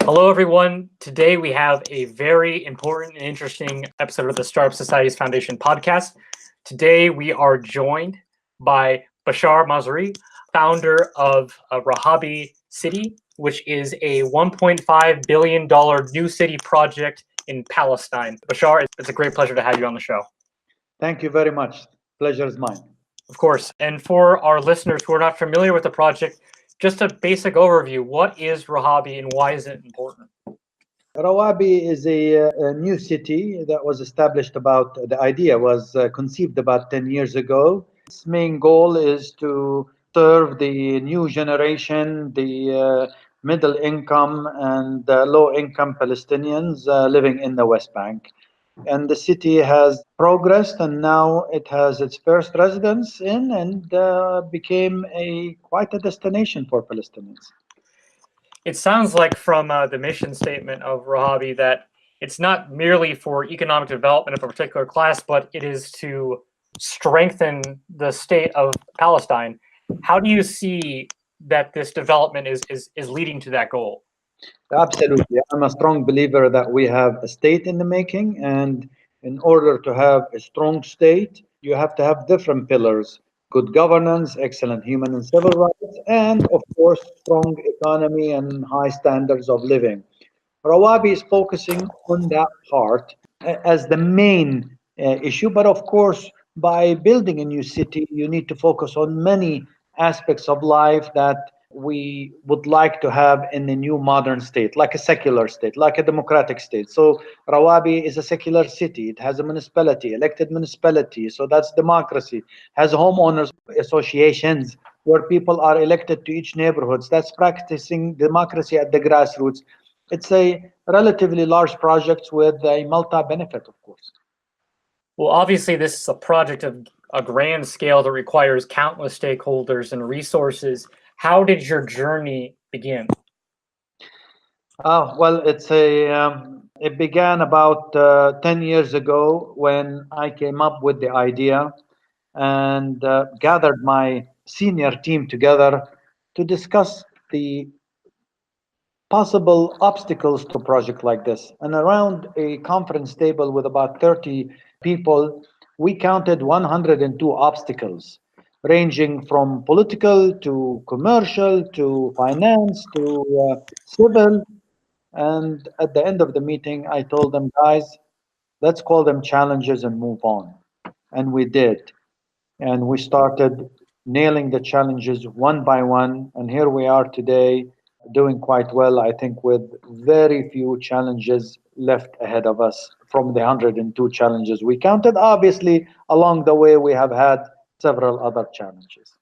Hello, everyone. Today we have a very important and interesting episode of the Startup Societies Foundation podcast. Today we are joined by Bashar Masri, founder of Rawabi City, which is a $1.5 billion new city project in Palestine. Bashar, it's a great pleasure to have you on the show. Thank you very much. Pleasure is mine. Of course. And for our listeners who are not familiar with the project, just a basic overview. What is Rawabi and why is it important? Rawabi is a new city that was established the idea was conceived about 10 years ago. Its main goal is to serve the new generation, the middle income and low income Palestinians living in the West Bank. And the city has progressed, and now it has its first residents in and became quite a destination for Palestinians. It sounds like from the mission statement of Rawabi that it's not merely for economic development of a particular class, but it is to strengthen the state of Palestine. How do you see that this development is leading to that goal? Absolutely. I'm a strong believer that we have a state in the making, and in order to have a strong state, you have to have different pillars: good governance, excellent human and civil rights, and of course, strong economy and high standards of living. Rawabi is focusing on that part as the main issue, but of course, by building a new city, you need to focus on many aspects of life that we would like to have in a new modern state, like a secular state, like a democratic state. So Rawabi is a secular city. It has a municipality, elected municipality. So that's democracy. Has homeowners associations where people are elected to each neighborhoods. That's practicing democracy at the grassroots. It's a relatively large project with a multi-benefit, of course. Well, obviously, this is a project of a grand scale that requires countless stakeholders and resources. How did your journey begin? Well, it began about 10 years ago when I came up with the idea and gathered my senior team together to discuss the possible obstacles to a project like this. And around a conference table with about 30 people, we counted 102 obstacles, ranging from political to commercial to finance to civil. And at the end of the meeting, I told them, guys, let's call them challenges and move on. And we did. And we started nailing the challenges one by one. And here we are today, doing quite well, I think, with very few challenges left ahead of us from the 102 challenges we counted. Obviously, along the way, we have had several other challenges.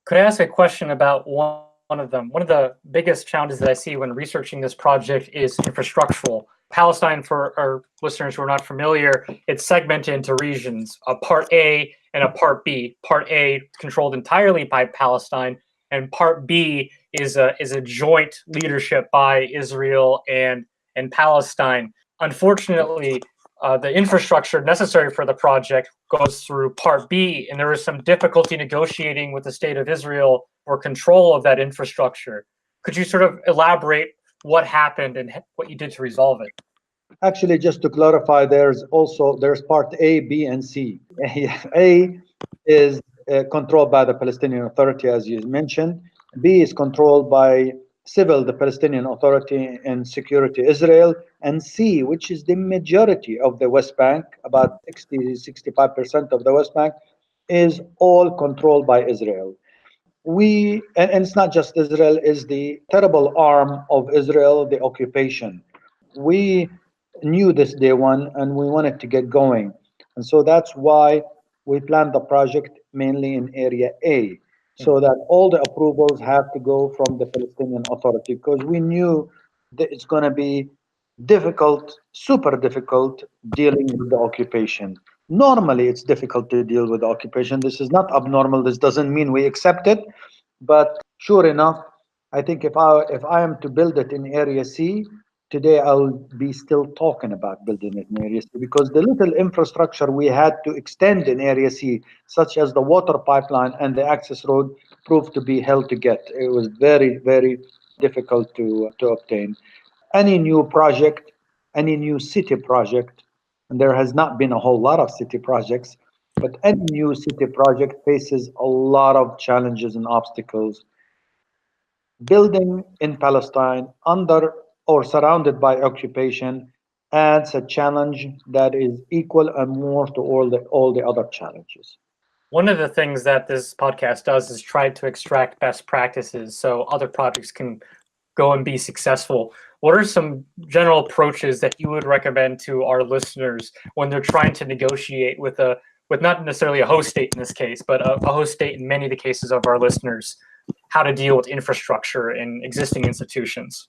Could I ask a question about one of them? One of the biggest challenges that I see when researching this project is infrastructural. Palestine, for our listeners who are not familiar, it's segmented into regions, a Part A and a Part B. Part A controlled entirely by Palestine, and Part B is a joint leadership by Israel and Palestine. Unfortunately, the infrastructure necessary for the project goes through Part B, and there is some difficulty negotiating with the state of Israel for control of that infrastructure. Could you sort of elaborate what happened and what you did to resolve it? Actually, just to clarify, there's Part A, B, and C. A is controlled by the Palestinian Authority, as you mentioned. B is controlled by civil, the Palestinian Authority, and security Israel. And C, which is the majority of the West Bank, about 65% of the West Bank, is all controlled by Israel. And it's not just Israel, is the terrible arm of Israel, the occupation. We knew this day one and we wanted to get going. And so that's why we planned the project mainly in Area A, so that all the approvals have to go from the Palestinian Authority, because we knew that it's going to be difficult, super difficult, dealing with the occupation. Normally, it's difficult to deal with the occupation. This is not abnormal. This doesn't mean we accept it. But sure enough, I think if I am to build it in Area C, today I'll be still talking about building it in Area C, because the little infrastructure we had to extend in Area C, such as the water pipeline and the access road, proved to be hell to get. It was very, very difficult to obtain. any new project, any new city project, and there has not been a whole lot of city projects, but any new city project faces a lot of challenges and obstacles. Building in Palestine under or surrounded by occupation adds a challenge that is equal and more to all the other challenges. One of the things that this podcast does is try to extract best practices so other projects can go and be successful. What are some general approaches that you would recommend to our listeners when they're trying to negotiate with not necessarily a host state in this case, but a host state in many of the cases of our listeners, how to deal with infrastructure in existing institutions?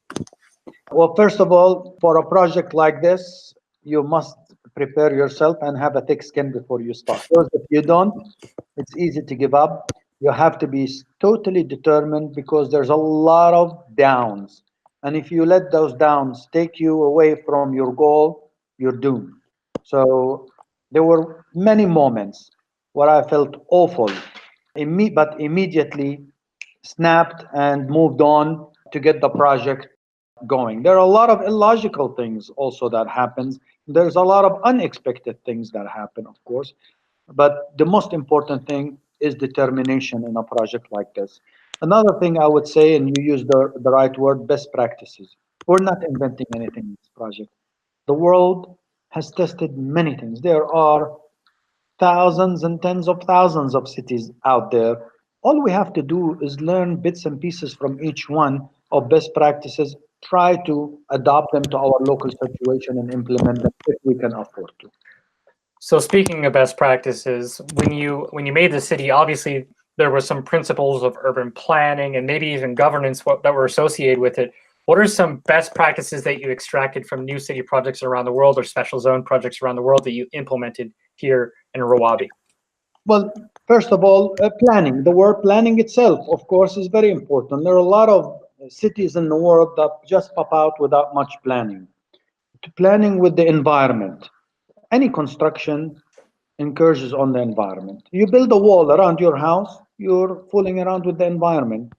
Well, first of all, for a project like this, you must prepare yourself and have a thick skin before you start. Because if you don't, it's easy to give up. You have to be totally determined because there's a lot of downs. And if you let those downs take you away from your goal, you're doomed. So there were many moments where I felt awful, but immediately snapped and moved on to get the project going. There are a lot of illogical things also that happens. There's a lot of unexpected things that happen, of course. But the most important thing is determination in a project like this. Another thing I would say, and you use the right word, best practices. We're not inventing anything in this project. The world has tested many things. There are thousands and tens of thousands of cities out there. All we have to do is learn bits and pieces from each one of best practices, try to adopt them to our local situation and implement them if we can afford to. So speaking of best practices, when you made the city, obviously there were some principles of urban planning and maybe even governance that were associated with it. What are some best practices that you extracted from new city projects around the world or special zone projects around the world that you implemented here in Rawabi? Well, first of all, planning. The word planning itself, of course, is very important. There are a lot of cities in the world that just pop out without much planning. Planning with the environment. Any construction encourages on the environment. You build a wall around your house, you're fooling around with the environment.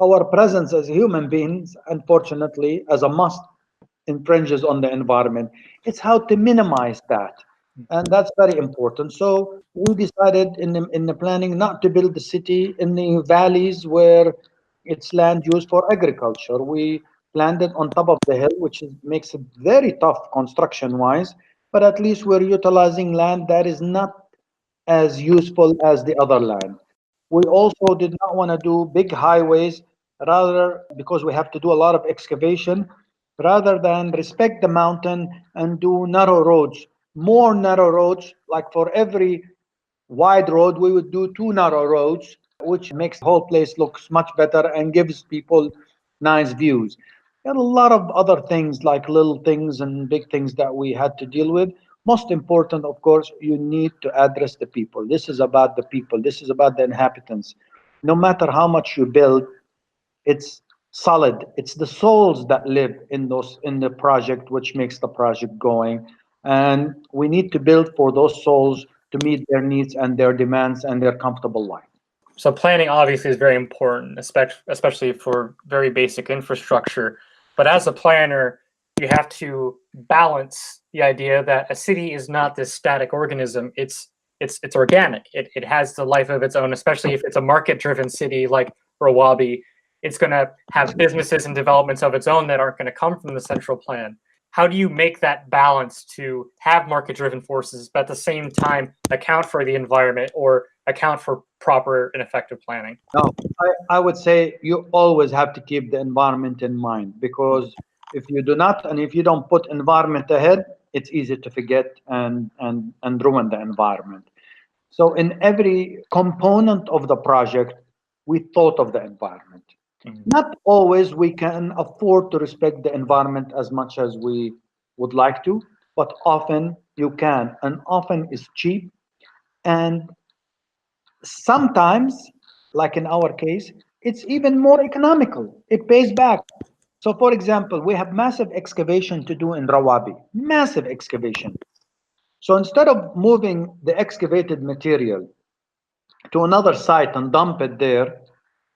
Our presence as human beings, unfortunately, as a must, infringes on the environment. It's how to minimize that. And that's very important. So we decided in the planning not to build the city in the valleys where it's land used for agriculture. We planned it on top of the hill, which makes it very tough construction-wise, but at least we're utilizing land that is not as useful as the other land. We also did not want to do big highways, rather because we have to do a lot of excavation, rather than respect the mountain and do narrow roads, more narrow roads, like for every wide road, we would do two narrow roads, which makes the whole place looks much better and gives people nice views. And a lot of other things like little things and big things that we had to deal with. Most important, of course, you need to address the people. This is about the people. This is about the inhabitants. No matter how much you build, it's solid. It's the souls that live in the project, which makes the project going. And we need to build for those souls to meet their needs and their demands and their comfortable life. So planning obviously is very important, especially for very basic infrastructure. But as a planner, you have to balance the idea that a city is not this static organism. It's organic. It has the life of its own, especially if it's a market-driven city like Rawabi. It's going to have businesses and developments of its own that aren't going to come from the central plan. How do you make that balance to have market-driven forces, but at the same time account for the environment or account for proper and effective planning? No, I would say you always have to keep the environment in mind, because if you do not, and if you don't put environment ahead, it's easy to forget and ruin the environment. So in every component of the project, we thought of the environment. Not always we can afford to respect the environment as much as we would like to, but often you can, and often is cheap. And sometimes, like in our case, it's even more economical. It pays back. So for example, we have massive excavation to do in Rawabi, massive excavation. So instead of moving the excavated material to another site and dump it there,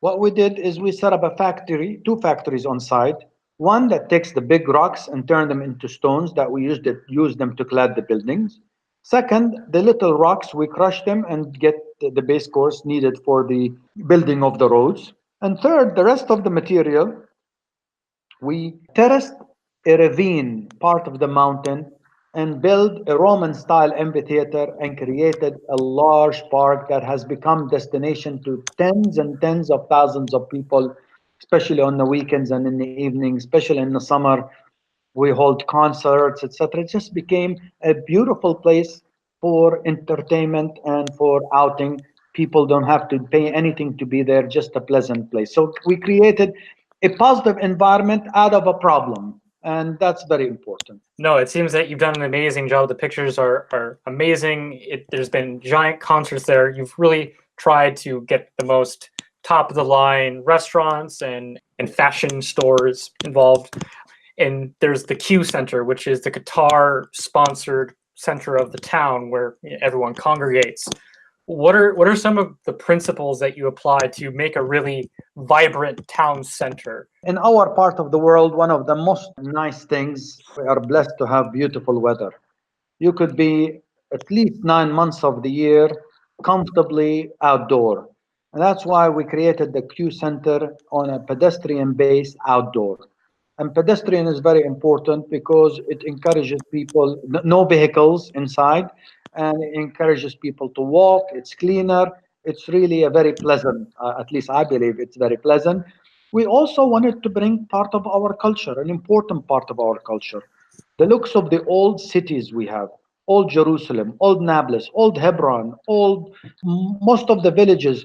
what we did is we set up a factory, two factories on site, One that takes the big rocks and turn them into stones that we use them to clad the buildings. Second, the little rocks, we crush them and get the base course needed for the building of the roads. And third, the rest of the material, we terraced a ravine, part of the mountain, and built a Roman style amphitheater and created a large park that has become destination to tens and tens of thousands of people, especially on the weekends and in the evenings, especially in the summer. We hold concerts, etc. It just became a beautiful place for entertainment and for outing. People don't have to pay anything to be there, just a pleasant place. So we created a positive environment out of a problem, and that's very important. No, it seems that you've done an amazing job. The pictures are amazing. There's been giant concerts there. You've really tried to get the most top of the line restaurants and fashion stores involved. And there's the Q Center, which is the Qatar sponsored center of the town where everyone congregates. What are some of the principles that you apply to make a really vibrant town center? In our part of the world, one of the most nice things, we are blessed to have beautiful weather. You could be at least 9 months of the year comfortably outdoor. And that's why we created the Q Center on a pedestrian base outdoor. And pedestrian is very important because it encourages people, no vehicles inside, and it encourages people to walk. It's cleaner. It's really a very pleasant, at least I believe it's very pleasant. We also wanted to bring part of our culture, an important part of our culture. The looks of the old cities we have, old Jerusalem, old Nablus, old Hebron, most of the villages,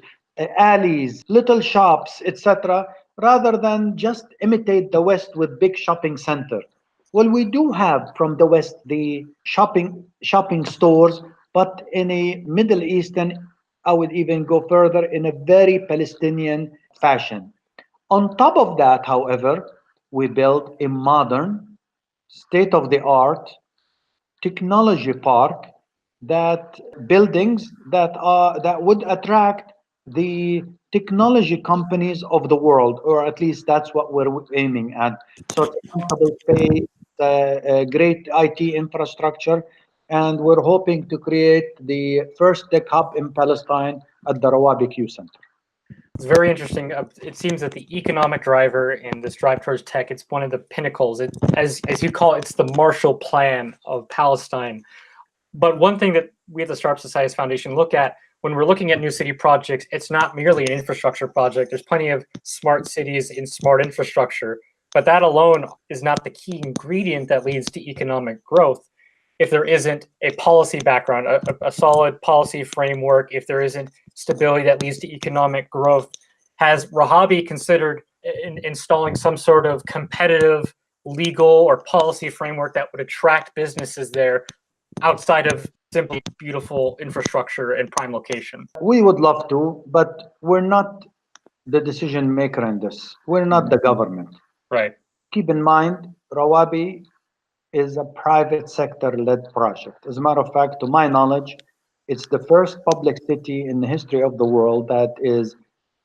alleys, little shops, etc., rather than just imitate the West with big shopping center. Well, we do have from the West the shopping stores, but in a Middle Eastern, I would even go further, in a very Palestinian fashion. On top of that, however, we built a modern, state-of-the-art technology park, that buildings that would attract the technology companies of the world, or at least that's what we're aiming at. So it's a comfortable space, a great IT infrastructure, and we're hoping to create the first tech hub in Palestine at the Rawabi Q Center. It's very interesting. It seems that the economic driver in this drive towards tech, it's one of the pinnacles. As you call it, it's the Marshall Plan of Palestine. But one thing that we at the Startup Societies Foundation look at when we're looking at new city projects, it's not merely an infrastructure project. There's plenty of smart cities in smart infrastructure, but that alone is not the key ingredient that leads to economic growth. If there isn't a policy background, a solid policy framework, if there isn't stability that leads to economic growth, has Rawabi considered installing some sort of competitive legal or policy framework that would attract businesses there outside of simply beautiful infrastructure and prime location? We would love to, but we're not the decision maker in this. We're not the government. Right. Keep in mind, Rawabi is a private sector-led project. As a matter of fact, to my knowledge, it's the first public city in the history of the world that is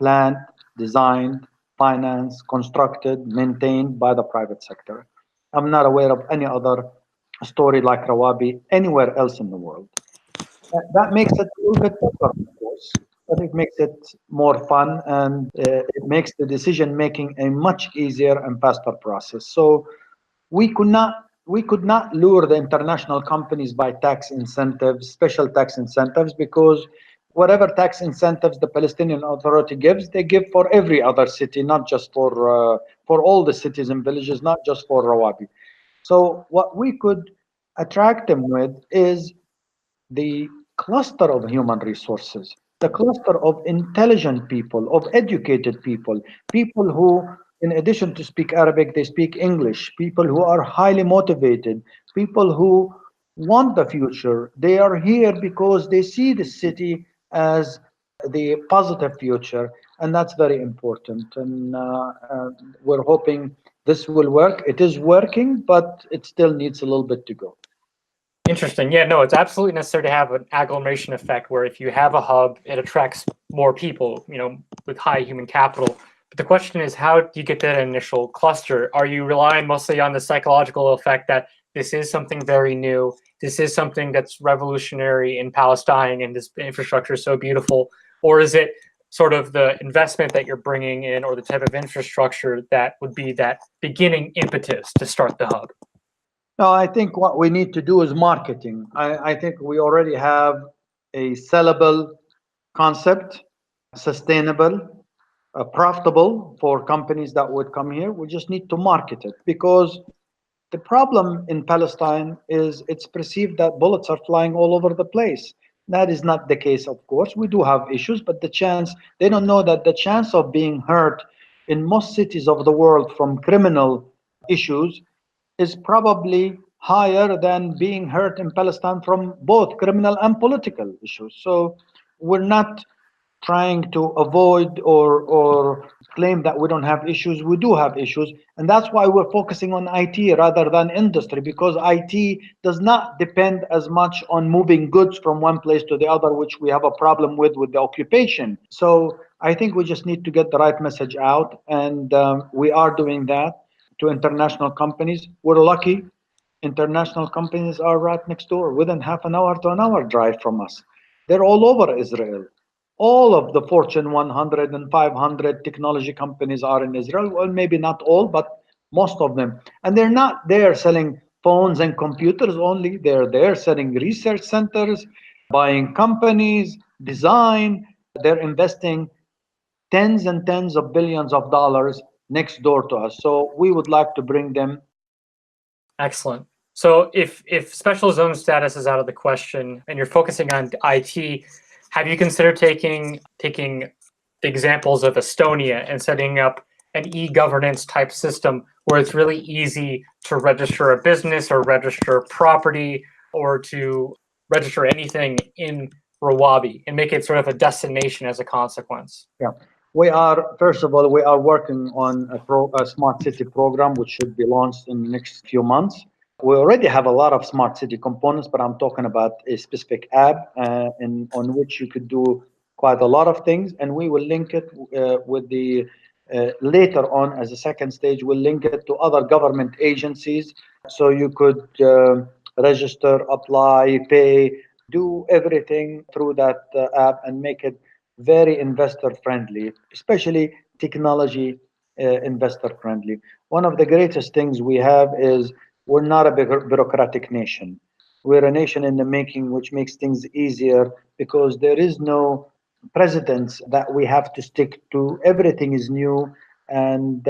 planned, designed, financed, constructed, maintained by the private sector. I'm not aware of any other story like Rawabi anywhere else in the world. That makes it a little bit tougher, of course, but it makes it more fun, and it makes the decision making a much easier and faster process. So we could not lure the international companies by tax incentives, special tax incentives, because whatever tax incentives the Palestinian Authority gives, they give for every other city, not just for all the cities and villages, not just for Rawabi. So what we could attract them with is the cluster of human resources, the cluster of intelligent people, of educated people, people who, in addition to speak Arabic, they speak English, people who are highly motivated, people who want the future. They are here because they see the city as the positive future, and that's very important. And we're hoping this will work. It is working, but it still needs a little bit to go. Interesting. Yeah, no, it's absolutely necessary to have an agglomeration effect where if you have a hub, it attracts more people, with high human capital. But the question is, how do you get that initial cluster? Are you relying mostly on the psychological effect that this is something very new, this is something that's revolutionary in Palestine, and this infrastructure is so beautiful? Or is it sort of the investment that you're bringing in, or the type of infrastructure that would be that beginning impetus to start the hub? No, I think what we need to do is marketing. I think we already have a sellable concept, sustainable, profitable for companies that would come here. We just need to market it, because the problem in Palestine is it's perceived that bullets are flying all over the place. That is not the case, of course. We do have issues, but they don't know that the chance of being hurt in most cities of the world from criminal issues is probably higher than being hurt in Palestine from both criminal and political issues. So we're not trying to avoid or claim that we don't have issues. We do have issues, and that's why we're focusing on IT rather than industry, because IT does not depend as much on moving goods from one place to the other, which we have a problem with the occupation. So I think we just need to get the right message out, and we are doing that to international companies. We're lucky. International companies are right next door, within half an hour to an hour drive from us. They're all over Israel. All of the Fortune 100 and 500 technology companies are in Israel. Well, maybe not all, but most of them. And they're not there selling phones and computers only. They're there selling research centers, buying companies, design. They're investing tens and tens of billions of dollars next door to us. So we would like to bring them. Excellent. So if special zone status is out of the question and you're focusing on IT, have you considered taking the examples of Estonia and setting up an e-governance type system where it's really easy to register a business or register property or to register anything in Rawabi and make it sort of a destination as a consequence? Yeah. First of all, we are working on a smart city program, which should be launched in the next few months. We already have a lot of smart city components, but I'm talking about a specific app on which you could do quite a lot of things. And we will link it with later on, as a second stage, we'll link it to other government agencies. So you could register, apply, pay, do everything through that app and make it very investor friendly, especially technology investor friendly. One of the greatest things we have is we're not a bureaucratic nation. We're a nation in the making, which makes things easier because there is no precedence that we have to stick to. Everything is new, and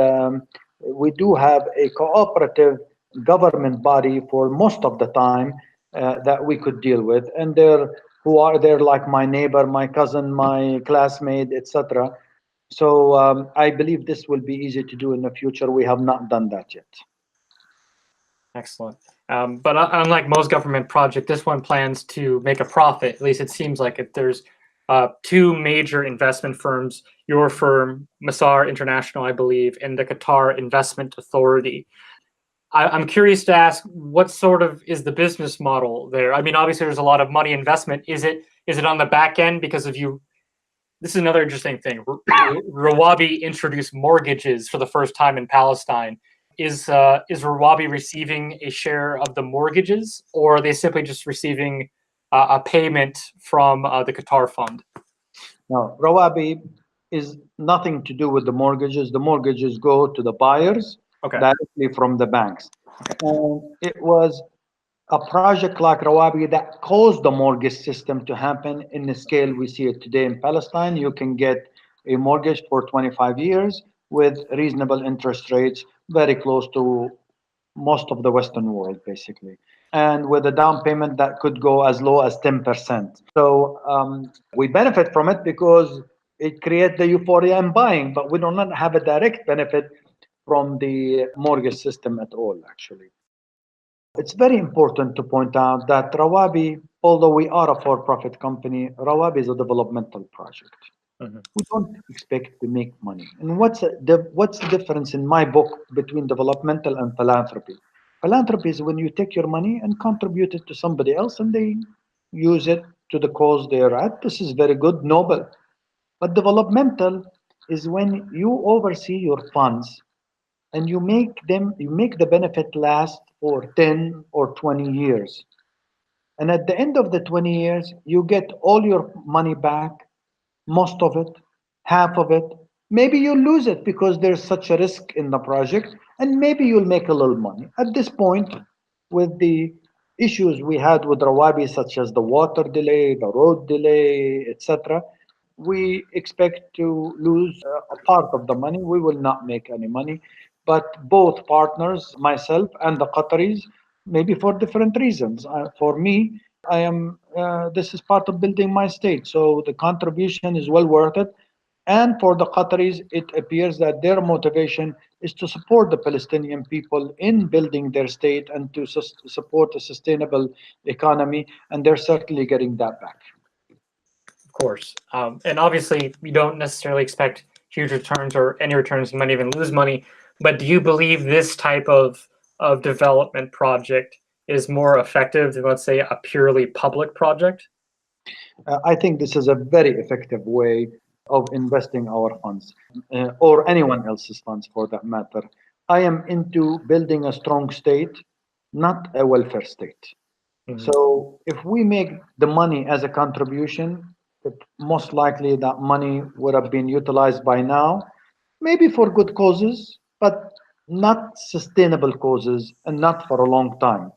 we do have a cooperative government body for most of the time that we could deal with, and they're like my neighbor, my cousin, my classmate, etc. So I believe this will be easy to do in the future. We have not done that yet. Excellent. But unlike most government projects, this one plans to make a profit. At least it seems like it. There's two major investment firms, your firm, Massar International, I believe, and the Qatar Investment Authority. I'm curious to ask, what sort of is the business model there? I mean, obviously there's a lot of money investment. Is it on the back end because of you? This is another interesting thing. Rawabi introduced mortgages for the first time in Palestine. Is Rawabi receiving a share of the mortgages, or are they simply just receiving a payment from the Qatar Fund? No, Rawabi is nothing to do with the mortgages. The mortgages go to the buyers directly from the banks. And it was a project like Rawabi that caused the mortgage system to happen in the scale we see it today in Palestine. You can get a mortgage for 25 years with reasonable interest rates, very close to most of the Western world, basically. And with a down payment that could go as low as 10%. So we benefit from it because it creates the euphoria in buying, but we do not have a direct benefit from the mortgage system at all, actually. It's very important to point out that Rawabi, although we are a for-profit company, Rawabi is a developmental project. Mm-hmm. We don't expect to make money. And what's the difference in my book between developmental and philanthropy? Philanthropy is when you take your money and contribute it to somebody else and they use it to the cause they're at. This is very good, noble. But developmental is when you oversee your funds and you make the benefit last for 10 or 20 years. And at the end of the 20 years, you get all your money back, most of it, half of it. Maybe you lose it because there's such a risk in the project, and maybe you'll make a little money. At this point, with the issues we had with Rawabi, such as the water delay, the road delay, etc., we expect to lose a part of the money. We will not make any money. But both partners, myself and the Qataris, maybe for different reasons. For me, this is part of building my state. So the contribution is well worth it. And for the Qataris, it appears that their motivation is to support the Palestinian people in building their state and to support a sustainable economy. And they're certainly getting that back. Of course. And obviously, we don't necessarily expect huge returns or any returns. You might even lose money. But do you believe this type of development project is more effective than, let's say, a purely public project? I think this is a very effective way of investing our funds, or anyone else's funds for that matter. I am into building a strong state, not a welfare state. Mm-hmm. So if we make the money as a contribution, most likely that money would have been utilized by now, maybe for good causes, but not sustainable causes and not for a long time.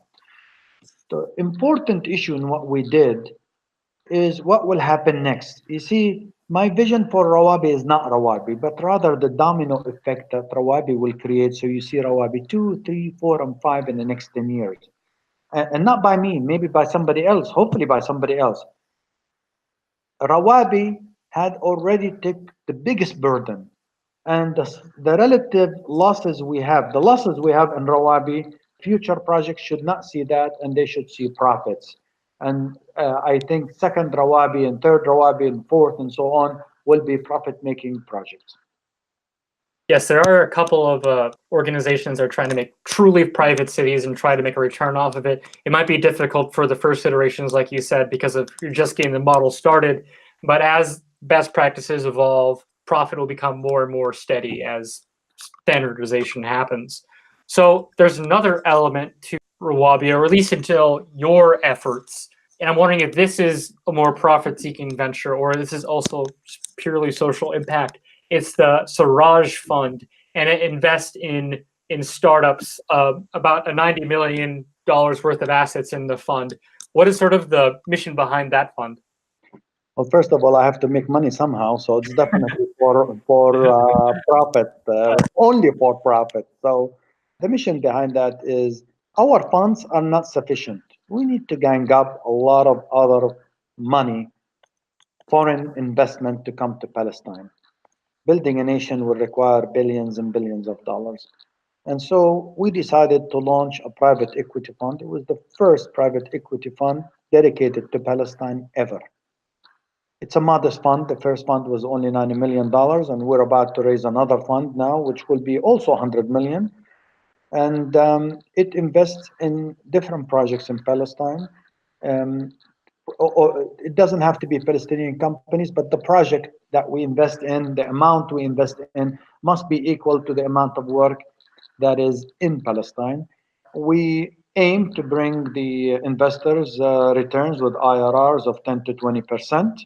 The important issue in what we did is what will happen next. You see, my vision for Rawabi is not Rawabi, but rather the domino effect that Rawabi will create. So you see Rawabi 2, 3, 4, and 5 in the next 10 years. And not by me, maybe by somebody else, hopefully by somebody else. Rawabi had already took the biggest burden. And the relative losses we have, the losses we have in Rawabi, future projects should not see that, and they should see profits. And I think second Rawabi and third Rawabi and fourth and so on will be profit-making projects. Yes, there are a couple of organizations that are trying to make truly private cities and try to make a return off of it. It might be difficult for the first iterations, like you said, because of you're just getting the model started. But as best practices evolve, profit will become more and more steady as standardization happens. So there's another element to Rawabi, or at least until your efforts. And I'm wondering if this is a more profit-seeking venture or this is also purely social impact. It's the Siraj Fund, and it invests in startups, about a $90 million worth of assets in the fund. What is sort of the mission behind that fund? Well, first of all, I have to make money somehow, so it's definitely for profit, only for profit. So the mission behind that is our funds are not sufficient. We need to gang up a lot of other money, foreign investment to come to Palestine. Building a nation will require billions and billions of dollars. And so we decided to launch a private equity fund. It was the first private equity fund dedicated to Palestine ever. It's a modest fund. The first fund was only $90 million, and we're about to raise another fund now, which will be also $100 million. And it invests in different projects in Palestine. It doesn't have to be Palestinian companies, but the project that we invest in, the amount we invest in, must be equal to the amount of work that is in Palestine. We aim to bring the investors returns with IRRs of 10 to 20%.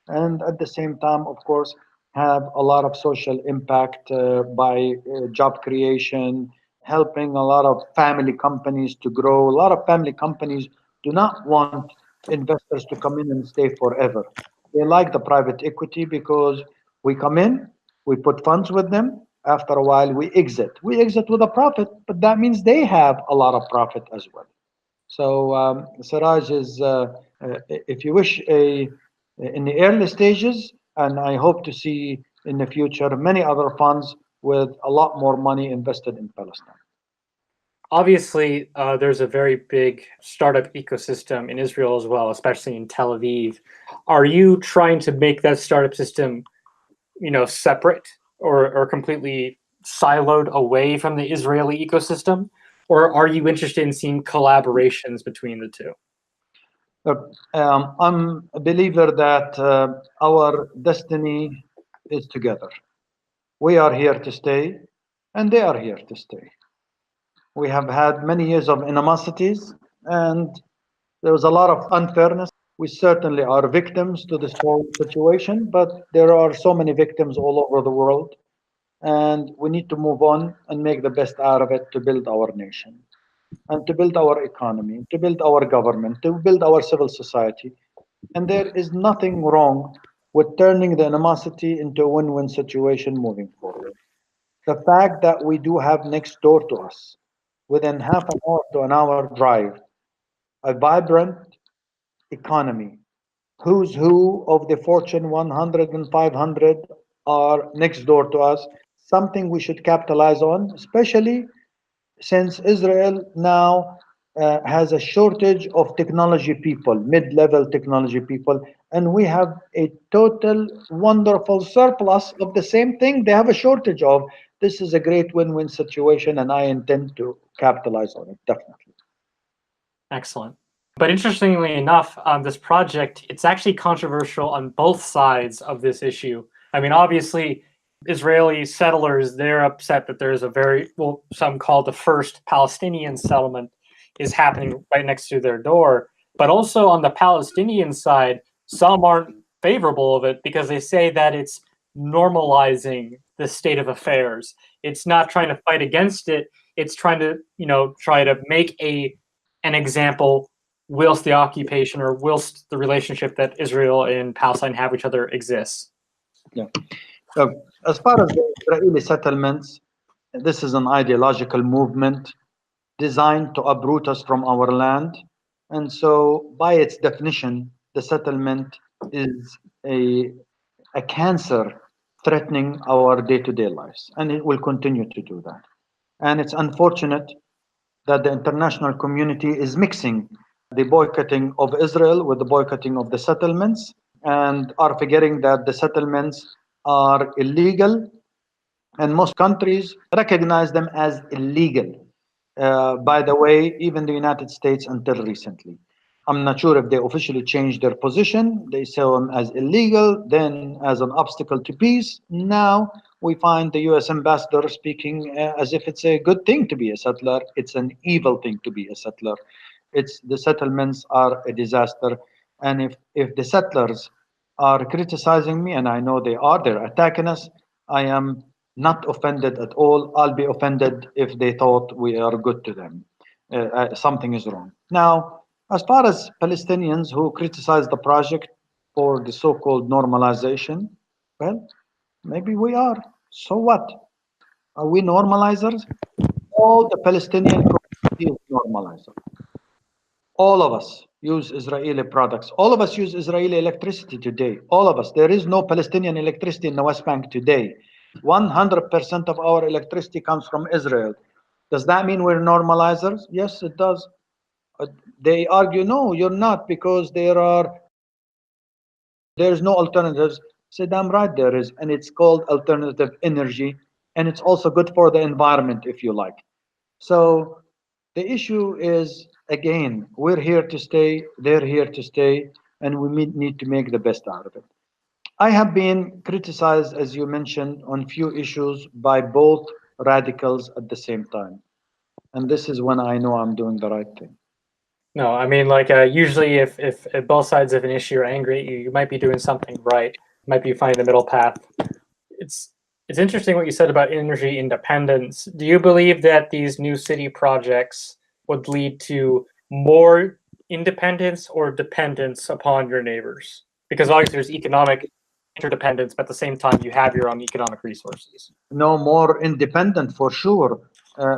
And at the same time, of course, have a lot of social impact by job creation, helping a lot of family companies to grow. A lot of family companies do not want investors to come in and stay forever. They like the private equity because we come in, we put funds with them. After a while, we exit. We exit with a profit, but that means they have a lot of profit as well. So Siraj is, if you wish, in the early stages, and I hope to see in the future many other funds with a lot more money invested in Palestine. Obviously, there's a very big startup ecosystem in Israel as well, especially in Tel Aviv. Are you trying to make that startup system, separate or completely siloed away from the Israeli ecosystem? Or are you interested in seeing collaborations between the two? I'm a believer that our destiny is together. We are here to stay, and they are here to stay. We have had many years of animosities, and there was a lot of unfairness. We certainly are victims to this whole situation, but there are so many victims all over the world, and we need to move on and make the best out of it to build our nation, and to build our economy, to build our government, to build our civil society. And there is nothing wrong with turning the animosity into a win-win situation moving forward. The fact that we do have next door to us, within half an hour to an hour drive, a vibrant economy, who's who of the Fortune 100 and 500 are next door to us, something we should capitalize on, especially since Israel now has a shortage of technology people, mid-level technology people, and we have a total wonderful surplus of the same thing they have a shortage of. This is a great win-win situation, and I intend to capitalize on it, definitely. Excellent. But interestingly enough, on this project, it's actually controversial on both sides of this issue. I mean, obviously, Israeli settlers, they're upset that there's a very, well, some call the first Palestinian settlement is happening right next to their door. But also on the Palestinian side, some aren't favorable of it because they say that it's normalizing the state of affairs. It's not trying to fight against it. It's trying to, try to make an example whilst the occupation or whilst the relationship that Israel and Palestine have with each other exists. Yeah. So, as far as the Israeli settlements, this is an ideological movement designed to uproot us from our land. And so, by its definition, the settlement is a cancer threatening our day-to-day lives, and it will continue to do that. And it's unfortunate that the international community is mixing the boycotting of Israel with the boycotting of the settlements, and are forgetting that the settlements are illegal, and most countries recognize them as illegal. By the way, even the United States until recently. I'm not sure if they officially changed their position. They saw them as illegal, then as an obstacle to peace. Now we find the US ambassador speaking as if it's a good thing to be a settler. It's an evil thing to be a settler. The settlements are a disaster. And if the settlers are criticizing me, and I know they are, they're attacking us, I am not offended at all. I'll be offended if they thought we are good to them. Something is wrong. Now, as far as Palestinians who criticize the project for the so-called normalization, well, maybe we are. So what? Are we normalizers? All the Palestinian community is normalizer. All of us use Israeli products. All of us use Israeli electricity today. All of us. There is no Palestinian electricity in the West Bank today. 100% of our electricity comes from Israel. Does that mean we're normalizers? Yes, it does. They argue, no, you're not, because there's no alternatives. Say, damn right there is, and it's called alternative energy, and it's also good for the environment, if you like. So the issue is, again, we're here to stay, they're here to stay, and we need to make the best out of it. I have been criticized, as you mentioned, on few issues by both radicals at the same time. And this is when I know I'm doing the right thing. No, I mean, usually if both sides of an issue are angry at you, you might be doing something right. You might be finding the middle path. It's interesting what you said about energy independence. Do you believe that these new city projects would lead to more independence or dependence upon your neighbors? Because obviously there's economic interdependence, but at the same time you have your own economic resources. No, more independent for sure.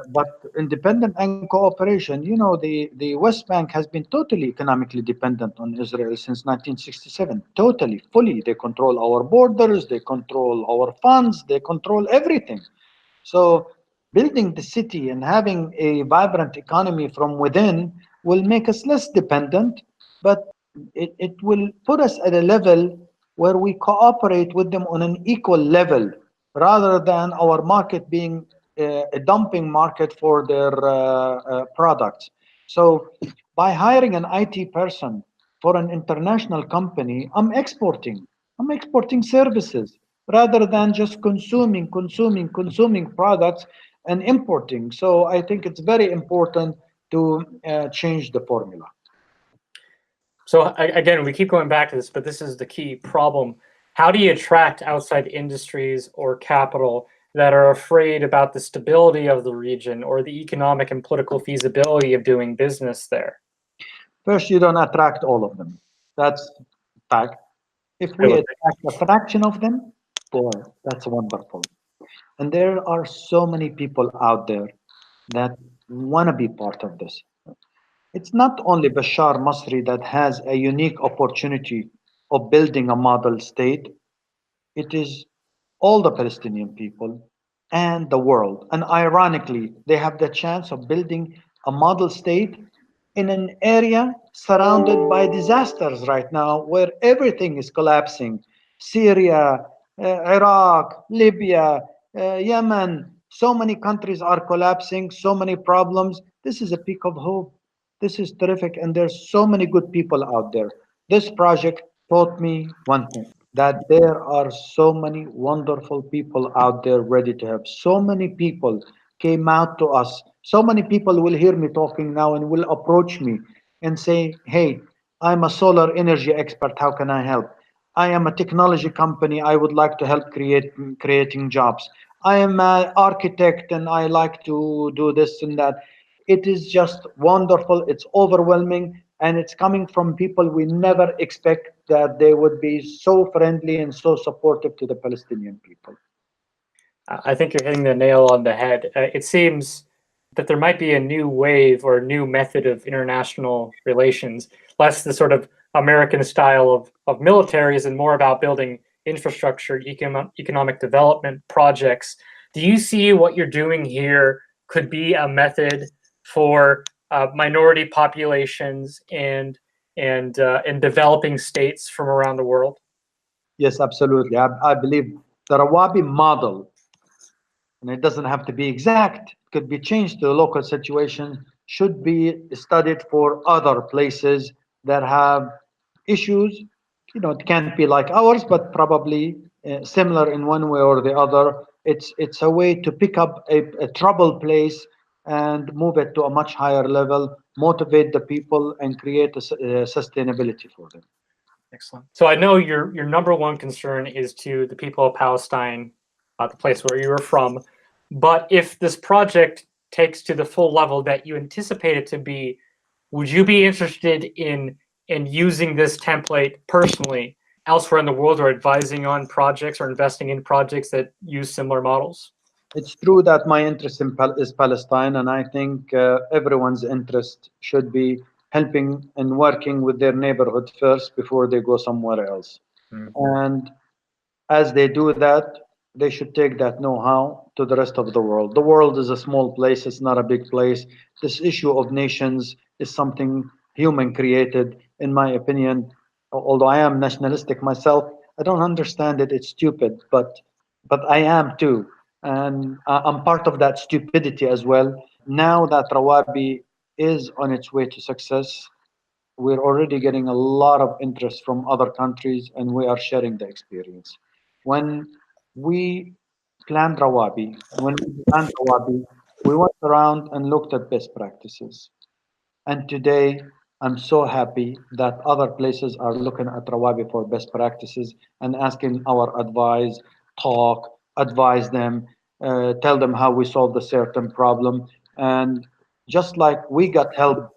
But independent and cooperation, the West Bank has been totally economically dependent on Israel since 1967. Totally, fully. They control our borders, they control our funds, they control everything. So building the city and having a vibrant economy from within will make us less dependent, but it will put us at a level where we cooperate with them on an equal level, rather than our market being a dumping market for their products. So by hiring an IT person for an international company, I'm exporting services. rather than just consuming products and importing. So I think it's very important to change the formula. So again, we keep going back to this, but this is the key problem. How do you attract outside industries or capital that are afraid about the stability of the region or the economic and political feasibility of doing business there? First, you don't attract all of them. That's fact. If we attract a fraction of them, boy, that's wonderful. And there are so many people out there that want to be part of this. It's not only Bashar Masri that has a unique opportunity of building a model state, it is all the Palestinian people and the world. And ironically, they have the chance of building a model state in an area surrounded by disasters right now where everything is collapsing. Syria, Iraq, Libya, Yemen, so many countries are collapsing, so many problems. This is a peak of hope. This is terrific, and there's so many good people out there. This project taught me one thing, that there are so many wonderful people out there ready to help. So many people came out to us. So many people will hear me talking now and will approach me and say, hey, I'm a solar energy expert. How can I help? I am a technology company. I would like to help creating jobs. I am an architect and I like to do this and that. It is just wonderful. It's overwhelming. And it's coming from people we never expect that they would be so friendly and so supportive to the Palestinian people. I think you're hitting the nail on the head. It seems that there might be a new wave or a new method of international relations, less the sort of American style of militaries and more about building infrastructure, economic development projects. Do you see what you're doing here could be a method for minority populations and in developing states from around the world? Yes, absolutely. I believe the Rawabi model, and it doesn't have to be exact, it could be changed to the local situation, should be studied for other places that have issues. You know, it can't be like ours, but probably similar in one way or the other. It's a way to pick up a troubled place and move it to a much higher level, motivate the people, and create sustainability for them. Excellent. So I know your number one concern is to the people of Palestine, the place where you were from. But if this project takes to the full level that you anticipate it to be, would you be interested in using this template personally elsewhere in the world, or advising on projects or investing in projects that use similar models? It's true that my interest is Palestine, and I think everyone's interest should be helping and working with their neighborhood first before they go somewhere else. Mm. And as they do that, they should take that know-how to the rest of the world. The world is a small place, it's not a big place. This issue of nations is something human created, in my opinion. Although I am nationalistic myself, I don't understand it, it's stupid, but I am too. And I'm part of that stupidity as well. Now that Rawabi is on its way to success, we're already getting a lot of interest from other countries and we are sharing the experience. When we planned Rawabi, we went around and looked at best practices. And today, I'm so happy that other places are looking at Rawabi for best practices and asking our advice, advise them, tell them how we solved a certain problem. And just like we got help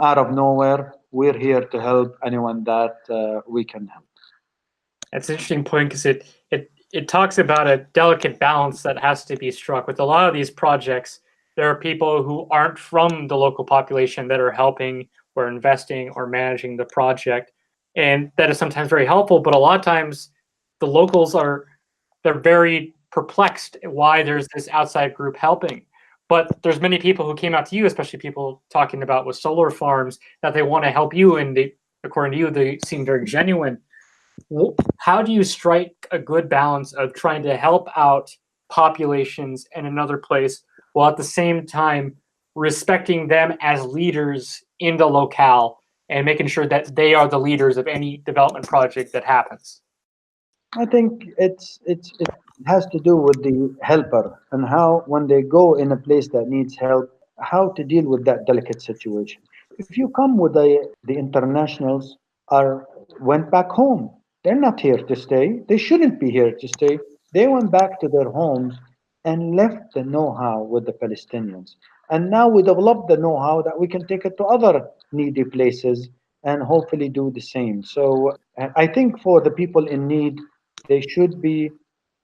out of nowhere, we're here to help anyone that we can help. That's an interesting point because it talks about a delicate balance that has to be struck. With a lot of these projects, there are people who aren't from the local population that are helping or investing or managing the project. And that is sometimes very helpful, but a lot of times the locals they're very perplexed why there's this outside group helping. But there's many people who came out to you, especially people talking about with solar farms, that they want to help you, and according to you, they seem very genuine. How do you strike a good balance of trying to help out populations in another place while at the same time respecting them as leaders in the locale and making sure that they are the leaders of any development project that happens? I think it has to do with the helper and how when they go in a place that needs help, how to deal with that delicate situation. If you come with the internationals are went back home. They're not here to stay. They shouldn't be here to stay. They went back to their homes and left the know-how with the Palestinians. And now we developed the know-how that we can take it to other needy places and hopefully do the same. So I think for the people in need, they should be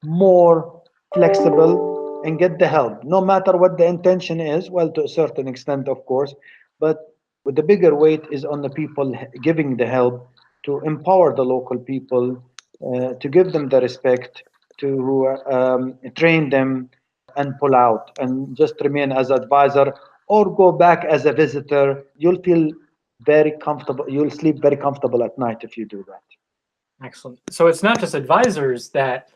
more flexible and get the help, no matter what the intention is. Well, to a certain extent, of course, but with the bigger weight is on the people giving the help to empower the local people, to give them the respect, to train them and pull out and just remain as advisor or go back as a visitor. You'll feel very comfortable. You'll sleep very comfortable at night if you do that. Excellent. So it's not just advisors that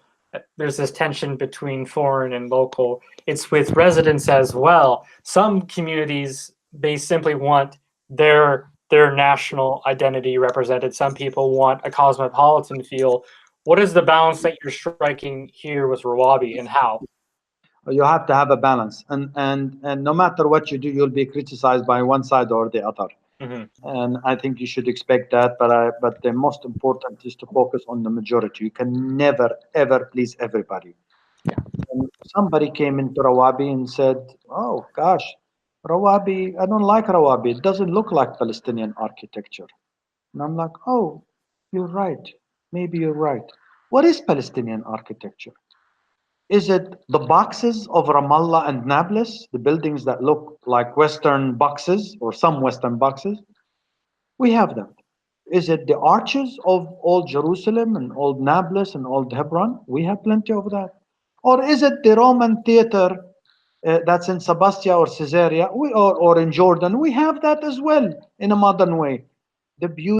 there's this tension between foreign and local. It's with residents as well. Some communities, they simply want their national identity represented. Some people want a cosmopolitan feel. What is the balance that you're striking here with Rawabi, and how? You have to have a balance, and no matter what you do, you'll be criticized by one side or the other. Mm-hmm. And I think you should expect that. But the most important is to focus on the majority. You can never ever please everybody. Yeah. And somebody came into Rawabi and said, "Oh gosh, Rawabi, I don't like Rawabi. It doesn't look like Palestinian architecture." And I'm like, "Oh, you're right. Maybe you're right. What is Palestinian architecture? Is it the boxes of Ramallah and Nablus, the buildings that look like Western boxes or some Western boxes? We have them. Is it the arches of Old Jerusalem and Old Nablus and Old Hebron? We have plenty of that. Or is it the Roman theater that's in Sebastia or Caesarea or in Jordan? We have that as well in a modern way. The beauty